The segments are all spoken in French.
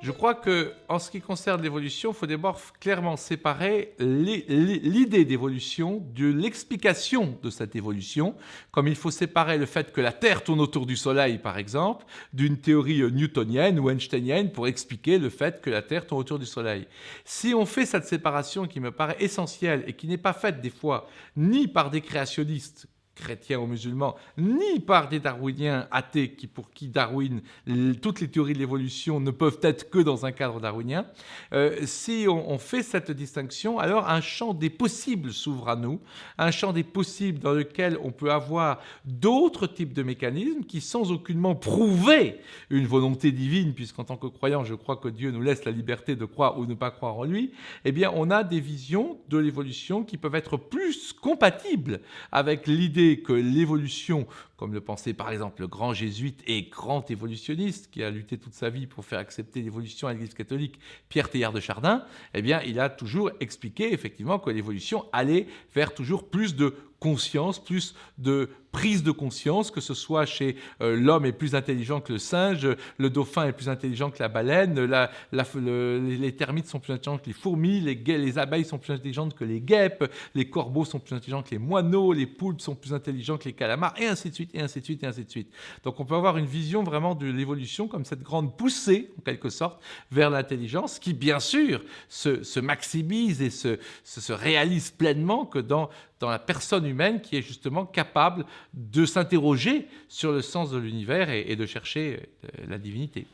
Je crois qu'en ce qui concerne l'évolution, il faut d'abord clairement séparer l'idée d'évolution de l'explication de cette évolution, comme il faut séparer le fait que la Terre tourne autour du Soleil, par exemple, d'une théorie newtonienne ou einsteinienne pour expliquer le fait que la Terre tourne autour du Soleil. Si on fait cette séparation qui me paraît essentielle et qui n'est pas faite des fois ni par des créationnistes, chrétiens ou musulmans, ni par des darwiniens athées pour qui Darwin, toutes les théories de l'évolution ne peuvent être que dans un cadre darwinien. Si on fait cette distinction, alors un champ des possibles s'ouvre à nous, un champ des possibles dans lequel on peut avoir d'autres types de mécanismes qui, sans aucunement prouver une volonté divine, puisqu'en tant que croyant, je crois que Dieu nous laisse la liberté de croire ou ne pas croire en lui, eh bien, on a des visions de l'évolution qui peuvent être plus compatibles avec l'idée que l'évolution, comme le pensait par exemple le grand jésuite et grand évolutionniste qui a lutté toute sa vie pour faire accepter l'évolution à l'Église catholique, Pierre Teilhard de Chardin, eh bien, il a toujours expliqué effectivement que l'évolution allait vers toujours plus de conscience, plus de prise de conscience, que ce soit chez l'homme est plus intelligent que le singe, le dauphin est plus intelligent que la baleine, les termites sont plus intelligents que les fourmis, les abeilles sont plus intelligentes que les guêpes, les corbeaux sont plus intelligents que les moineaux, les poulpes sont plus intelligents que les calamars, et ainsi de suite, et ainsi de suite, et ainsi de suite. Donc on peut avoir une vision vraiment de l'évolution comme cette grande poussée, en quelque sorte, vers l'intelligence, qui bien sûr se maximise et se réalise pleinement que dans la personne humaine qui est justement capable de s'interroger sur le sens de l'univers et de chercher la divinité.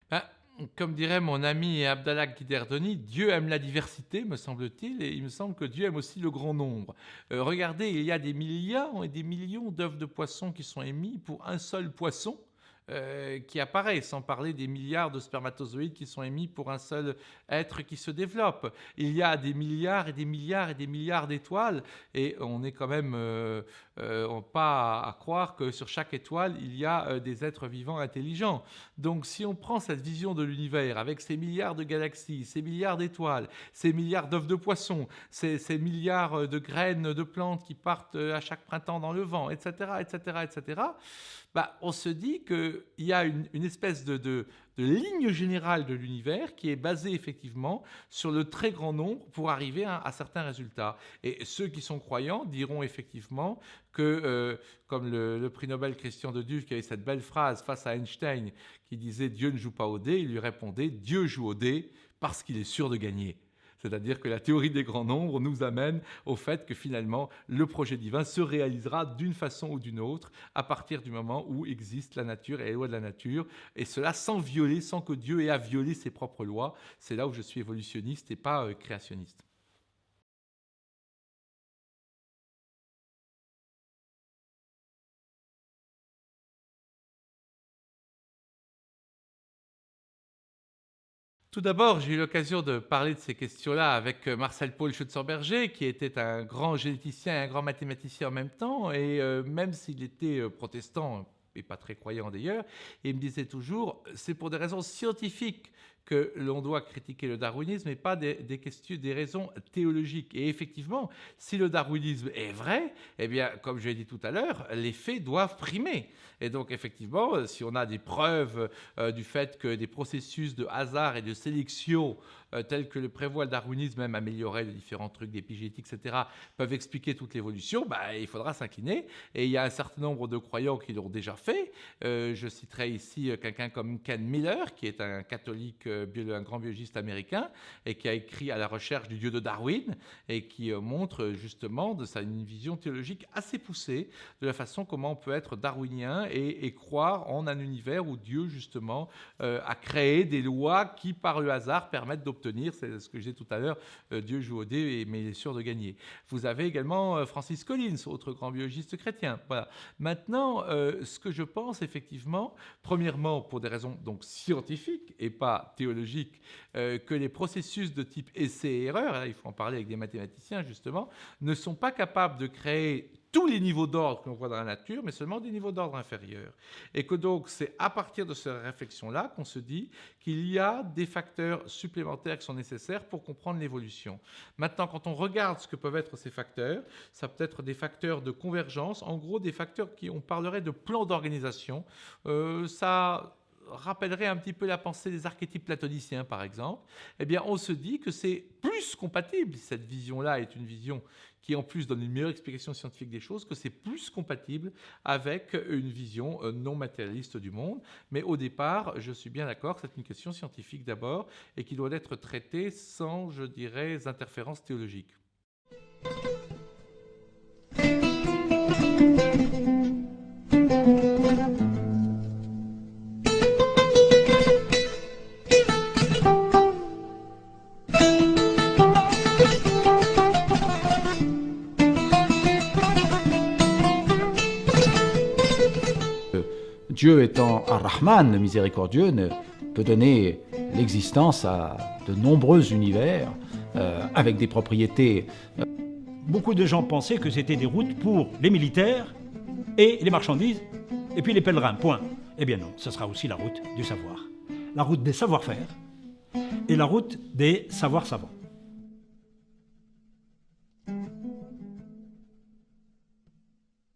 Ben, comme dirait mon ami Abdallah Guiderdoni, Dieu aime la diversité, me semble-t-il, et il me semble que Dieu aime aussi le grand nombre. Regardez, il y a des milliards et des millions d'œufs de poissons qui sont émis pour un seul poisson. Qui apparaît, sans parler des milliards de spermatozoïdes qui sont émis pour un seul être qui se développe. Il y a des milliards et des milliards et des milliards d'étoiles, et on n'est quand même pas à croire que sur chaque étoile, il y a des êtres vivants intelligents. Donc si on prend cette vision de l'univers, avec ces milliards de galaxies, ces milliards d'étoiles, ces milliards d'œufs de poissons, ces milliards de graines de plantes qui partent à chaque printemps dans le vent, etc., etc., etc., bah, on se dit qu'il y a une espèce de ligne générale de l'univers qui est basée effectivement sur le très grand nombre pour arriver à certains résultats. Et ceux qui sont croyants diront effectivement que, comme le prix Nobel Christian de Duve qui avait cette belle phrase face à Einstein qui disait « Dieu ne joue pas au dé », il lui répondait « Dieu joue au dé parce qu'il est sûr de gagner ». C'est-à-dire que la théorie des grands nombres nous amène au fait que finalement le projet divin se réalisera d'une façon ou d'une autre à partir du moment où existe la nature et les lois de la nature, et cela sans violer, sans que Dieu ait à violer ses propres lois. C'est là où je suis évolutionniste et pas créationniste. Tout d'abord, j'ai eu l'occasion de parler de ces questions-là avec Marcel-Paul Schutzenberger, qui était un grand généticien et un grand mathématicien en même temps, et même s'il était protestant, et pas très croyant d'ailleurs, il me disait toujours, c'est pour des raisons scientifiques que l'on doit critiquer le darwinisme et pas des raisons théologiques. Et effectivement, si le darwinisme est vrai, eh bien, comme je l'ai dit tout à l'heure, les faits doivent primer. Et donc, effectivement, si on a des preuves du fait que des processus de hasard et de sélection tels que le prévoit le darwinisme, même améliorer les différents trucs d'épigénétique, etc., peuvent expliquer toute l'évolution, il faudra s'incliner. Et il y a un certain nombre de croyants qui l'ont déjà fait. Je citerai ici quelqu'un comme Ken Miller, qui est un catholique, un grand biologiste américain, et qui a écrit À la recherche du Dieu de Darwin, et qui montre justement une vision théologique assez poussée de la façon comment on peut être darwinien et croire en un univers où Dieu, justement, a créé des lois qui, par le hasard, permettent d'obtenir, c'est ce que je disais tout à l'heure, Dieu joue au dé, mais il est sûr de gagner. Vous avez également Francis Collins, autre grand biologiste chrétien. Voilà. Maintenant, ce que je pense, effectivement, premièrement, pour des raisons donc scientifiques et pas théologiques, que les processus de type essai et erreur, il faut en parler avec des mathématiciens, justement, ne sont pas capables de créer tous les niveaux d'ordre que l'on voit dans la nature, mais seulement des niveaux d'ordre inférieurs. Et que donc, c'est à partir de cette réflexion-là qu'on se dit qu'il y a des facteurs supplémentaires qui sont nécessaires pour comprendre l'évolution. Maintenant, quand on regarde ce que peuvent être ces facteurs, ça peut être des facteurs de convergence, en gros des facteurs on parlerait de plan d'organisation. Ça rappellerait un petit peu la pensée des archétypes platoniciens, par exemple. Eh bien, on se dit que c'est plus compatible, cette vision-là est une vision qui en plus donne une meilleure explication scientifique des choses, que c'est plus compatible avec une vision non matérialiste du monde. Mais au départ, je suis bien d'accord que c'est une question scientifique d'abord et qui doit être traitée sans, je dirais, interférences théologiques. Dieu étant Ar-Rahman, le miséricordieux, peut donner l'existence à de nombreux univers avec des propriétés. Beaucoup de gens pensaient que c'était des routes pour les militaires et les marchandises, et puis les pèlerins, point. Eh bien non, ce sera aussi la route du savoir. La route des savoir-faire et la route des savoirs savants.